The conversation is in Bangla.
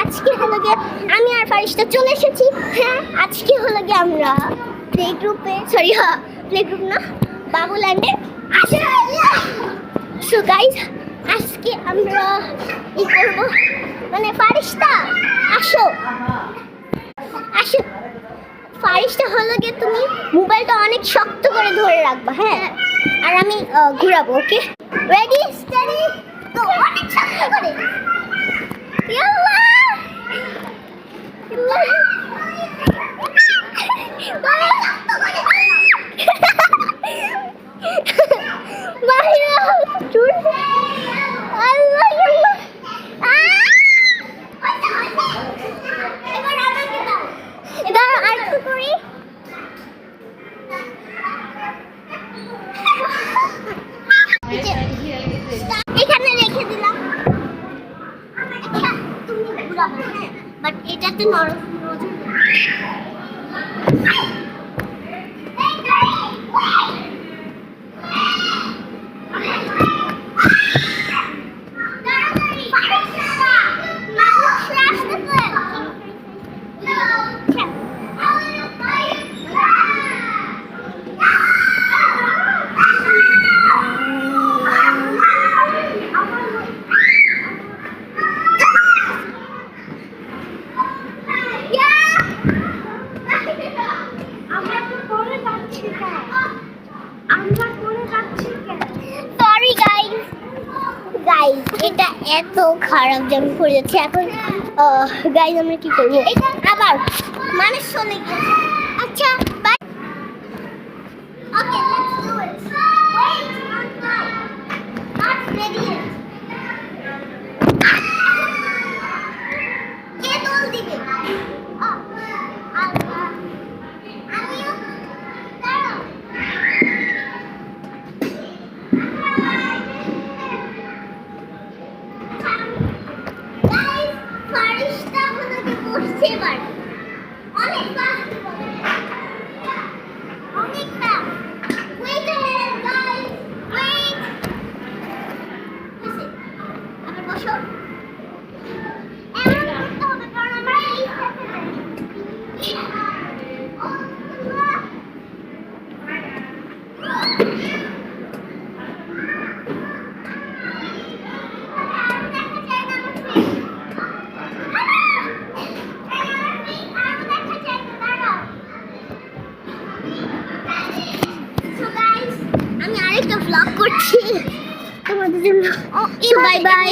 আজকে হলো গিয়ে আমি আর ফারিস্তা চলে এসেছি। হ্যাঁ, আজকে হলো গিয়ে আমরা প্লে গ্রুপে প্লে গ্রুপ না বাবুল্যান্ডে আসে। সো গাইজ, আজকে আমরা ই করবো, মানে ফারিস্তা আসো আসো। ফারিস্তা হলো গিয়ে তুমি মোবাইলটা অনেক শক্ত করে ধরে রাখবা, হ্যাঁ, আর আমি ঘুরাবো। ওকে, রেডি স্টাডি গো। অনেক শক্ত করে। ইয়াল্লাহ এখানে রেখে দিলাম। তুমি ঘুরাবো, হ্যাঁ, বাট এটাতে নরম নজর। গাইজ, এটা এত খারাপ যে আমি পড়ে যাচ্ছি এখন। গাইজ, আমরা কি করবো? আবার মানুষ চলে গেছে। আচ্ছা, bye. Okay, let's do it. Wait, not ready it. কে দোল দিবে? আমিও দাঁড়াও। এবার অনেক ফাস্ট, অনেক fast. Wait a minute guys, wait. আবার বসো। এমন করতে হবে কারণ আমরা এই আমি আরেকটা ভ্লগ করছি তোমাদের জন্য। Bye bye.